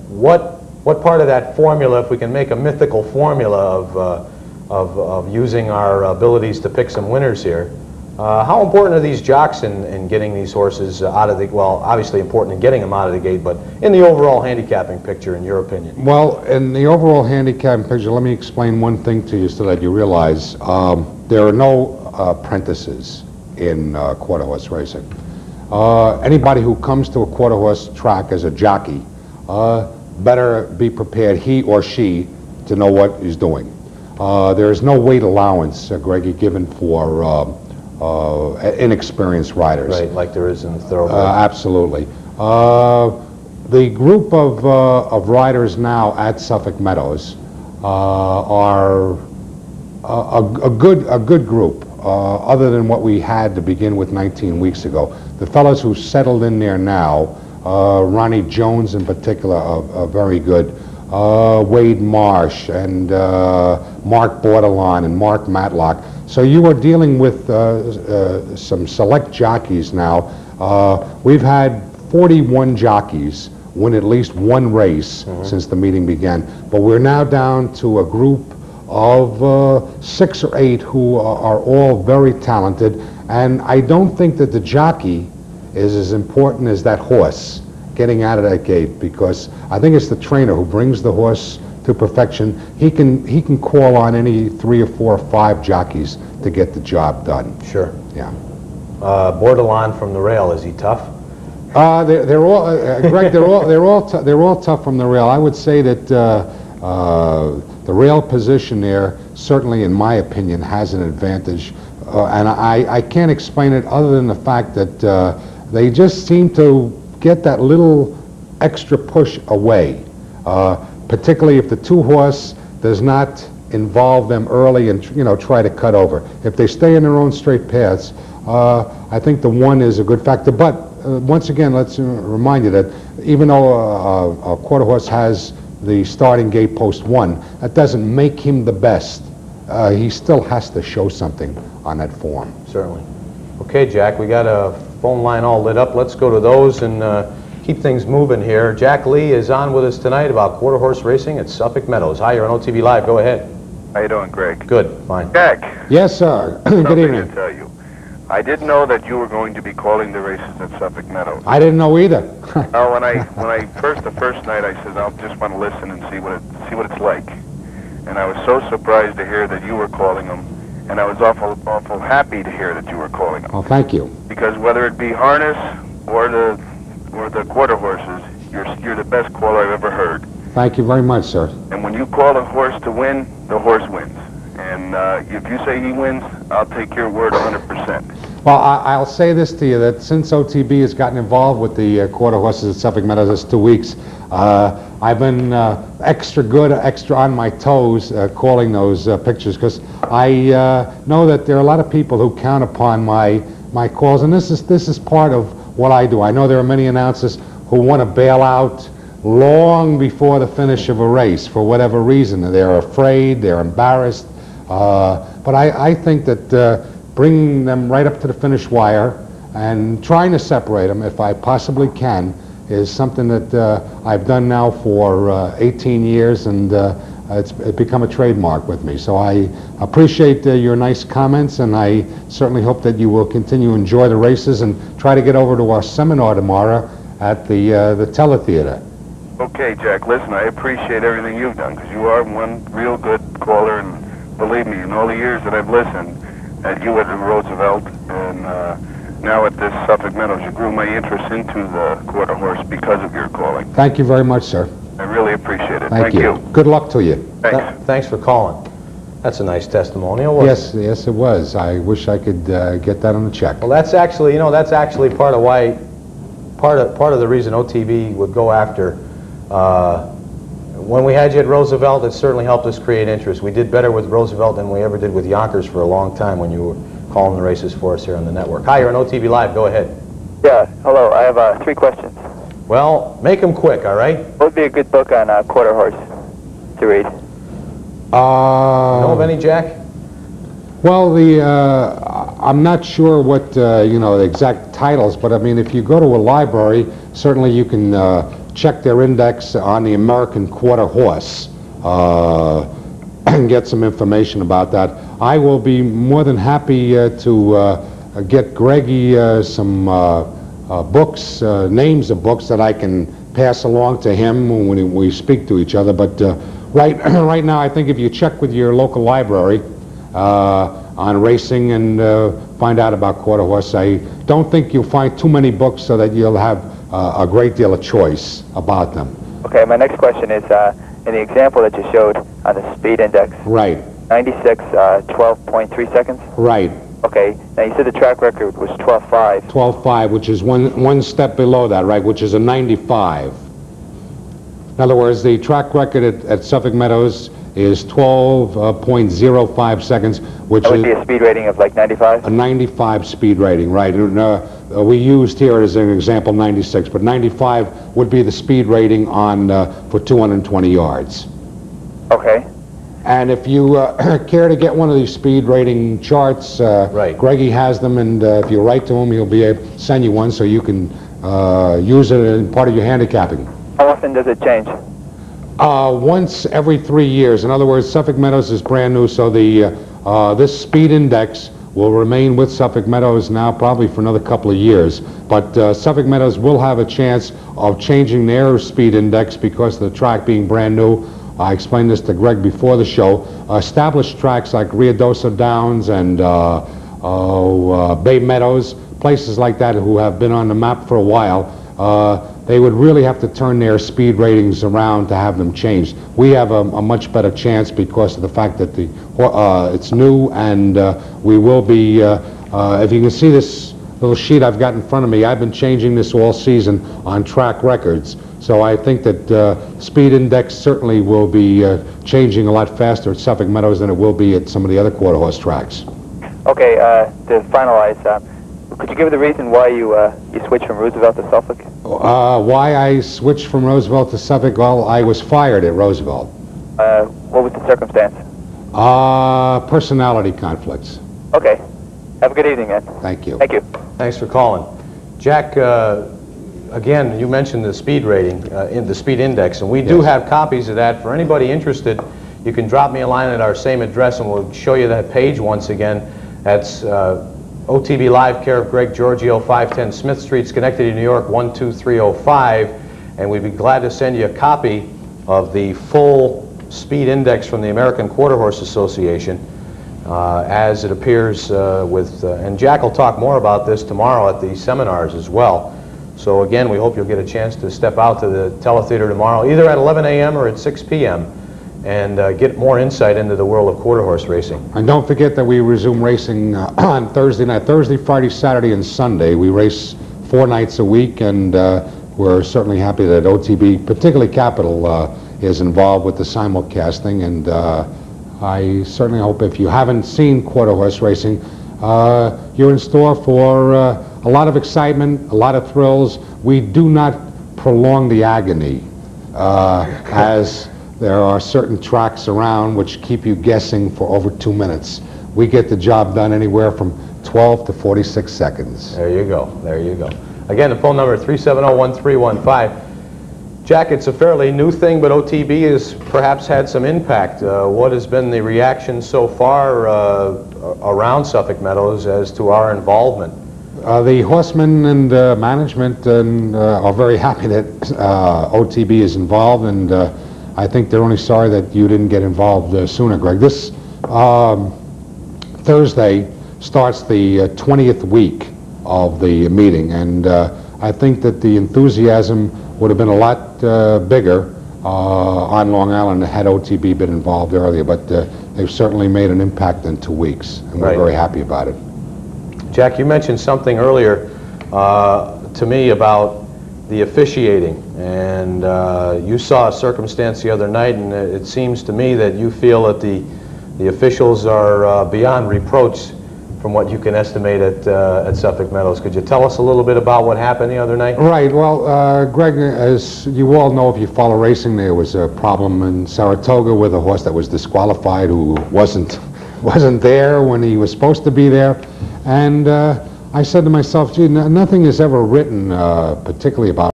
What part of that formula, if we can make a mythical formula of using our abilities to pick some winners here, how important are these jocks in getting these horses out of the, well, obviously important in getting them out of the gate, but in the overall handicapping picture, in your opinion? Well, in the overall handicapping picture, let me explain one thing to you so that you realize there are no apprentices in quarter horse racing. Anybody who comes to a quarter horse track as a jockey better be prepared, he or she, to know what he's doing. There is no weight allowance, Greggy, given for inexperienced riders. Right, like there is in the thoroughbred. Absolutely. The group of riders now at Suffolk Meadows are a good group, other than what we had to begin with 19 weeks ago. The fellows who settled in there now, Ronnie Jones in particular, are very good. Wade Marsh and Mark Bordelon and Mark Matlock. So you are dealing with some select jockeys now. We've had 41 jockeys win at least one race since the meeting began, but we're now down to a group of 6 or 8 who are all very talented, and I don't think that the jockey is as important as that horse getting out of that gate, because I think it's the trainer who brings the horse to perfection. He can call on any 3 or 4 or 5 jockeys to get the job done. Sure. Yeah. Bordelon from the rail, is he tough? They're all Greg. They're all tough from the rail. I would say that the rail position there, certainly in my opinion, has an advantage, and I can't explain it other than the fact that they just seem to get that little extra push away, particularly if the 2-horse does not involve them early and try to cut over. If they stay in their own straight paths, I think the 1 is a good factor. But once again, let's remind you that even though a quarter horse has the starting gate post 1, that doesn't make him the best. He still has to show something on that form. Certainly. Okay, Jack, we got a phone line all lit up. Let's go to those and keep things moving here. Jack Lee is on with us tonight about quarter horse racing at Suffolk Meadows. Hi, you're on OTB Live. Go ahead. How you doing, Greg? Good, fine. Jack. Yes, sir. Good evening. To tell you. I didn't know that you were going to be calling the races at Suffolk Meadows. I didn't know either. When I the first night, I said I'll just want to listen and see what it's like. And I was so surprised to hear that you were calling them, and I was awful happy to hear that you were calling them. Oh, thank you. Because whether it be harness or the quarter horses, you're the best caller I've ever heard. Thank you very much, sir. And when you call a horse to win, the horse wins. And if you say he wins, I'll take your word 100%. Well, I'll say this to you, that since OTB has gotten involved with the quarter horses at Suffolk Meadows this 2 weeks, I've been extra good, extra on my toes calling those pictures, because I know that there are a lot of people who count upon my calls, and this is part of what I do. I know there are many announcers who want to bail out long before the finish of a race for whatever reason. They're afraid, they're embarrassed, but I think that bringing them right up to the finish wire and trying to separate them, if I possibly can, is something that I've done now for 18 years, and it's become a trademark with me. So I appreciate your nice comments, and I certainly hope that you will continue to enjoy the races and try to get over to our seminar tomorrow at the Teletheater. Okay, Jack, listen, I appreciate everything you've done, because you are one real good caller, and believe me, in all the years that I've listened, at you at the Roosevelt, and now at this Suffolk Meadows, you grew my interest into the quarter horse because of your calling. Thank you very much, sir. I really appreciate it. Thank you. Good luck to you. Thanks. Thanks for calling. That's a nice testimonial, wasn't it? Yes, it was. I wish I could get that on the check. Well, that's actually, that's actually part of why, part of the reason OTB would go after. When we had you at Roosevelt, it certainly helped us create interest. We did better with Roosevelt than we ever did with Yonkers for a long time when you were calling the races for us here on the network. Hi, you're on OTB Live. Go ahead. Yeah, hello. I have 3 questions. Well, make them quick, all right? What would be a good book on quarter horse to read? Know of any, Jack? Well, I'm not sure what the exact titles, but I mean, if you go to a library, certainly you can check their index on the American Quarter Horse and get some information about that. I will be more than happy to get Greggy some books, names of books that I can pass along to him when we speak to each other. But right now, I think if you check with your local library on racing and find out about quarter horse, I don't think you'll find too many books so that you'll have a great deal of choice about them. Okay, my next question is, in the example that you showed on the speed index. Right. 96, 12.3 seconds? Right. Okay, now you said the track record was 12.5. 12.5, which is one step below that, right, which is a 95. In other words, the track record at Suffolk Meadows is 12.05 seconds, which that would be a speed rating of like 95? A 95 speed rating, right. We used here as an example 96, but 95 would be the speed rating on for 220 yards. Okay. And if you care to get one of these speed rating charts, right. Greggy has them, and if you write to him, he'll be able to send you one so you can use it in part of your handicapping. How often does it change? Once every 3 years. In other words, Suffolk Meadows is brand new, so the this speed index will remain with Suffolk Meadows now probably for another couple of years. But Suffolk Meadows will have a chance of changing their speed index because of the track being brand new. I explained this to Greg before the show. Established tracks like Riadosa Downs and Bay Meadows, places like that who have been on the map for a while, they would really have to turn their speed ratings around to have them changed. We have a much better chance because of the fact that it's new, and we will be, if you can see this little sheet I've got in front of me, I've been changing this all season on track records. So I think that speed index certainly will be changing a lot faster at Suffolk Meadows than it will be at some of the other quarter horse tracks. Okay, to finalize, could you give the reason why you switched from Roosevelt to Suffolk? Why I switched from Roosevelt to Suffolk? Well, I was fired at Roosevelt. What was the circumstance? Personality conflicts. Okay. Have a good evening, man. Thank you. Thank you. Thanks for calling. Jack, again, you mentioned the speed rating, in the speed index, and we do have copies of that. For anybody interested, you can drop me a line at our same address, and we'll show you that page once again. That's OTB Live, care of Greg Giorgio, 510 Smith Street, Schenectady, New York, 12305, and we'd be glad to send you a copy of the full speed index from the American Quarter Horse Association as it appears and Jack will talk more about this tomorrow at the seminars as well. So again, we hope you'll get a chance to step out to the teletheater tomorrow, either at 11 a.m. or at 6 p.m. and get more insight into the world of quarter horse racing. And don't forget that we resume racing on Thursday night. Thursday, Friday, Saturday, and Sunday. We race 4 nights a week, and we're certainly happy that OTB, particularly Capital, is involved with the simulcasting, and I certainly hope if you haven't seen quarter horse racing, you're in store for a lot of excitement, a lot of thrills. We do not prolong the agony as there are certain tracks around which keep you guessing for over 2 minutes. We get the job done anywhere from 12 to 46 seconds. There you go. There you go. Again, the phone number is 370-1315. Jack, it's a fairly new thing, but OTB has perhaps had some impact. What has been the reaction so far around Suffolk Meadows as to our involvement? The horsemen and management are very happy that OTB is involved, and I think they're only sorry that you didn't get involved sooner, Greg. This Thursday starts the 20th week of the meeting, and I think that the enthusiasm would have been a lot bigger on Long Island had OTB been involved earlier, but they've certainly made an impact in 2 weeks, and we're very happy about it. Jack, you mentioned something earlier to me about the officiating, and you saw a circumstance the other night, and it seems to me that you feel that the officials are beyond reproach from what you can estimate at Suffolk Meadows. Could you tell us a little bit about what happened the other night? Right. Well, Greg, as you all know, if you follow racing, there was a problem in Saratoga with a horse that was disqualified who wasn't there when he was supposed to be there. And I said to myself, gee, nothing is ever written particularly about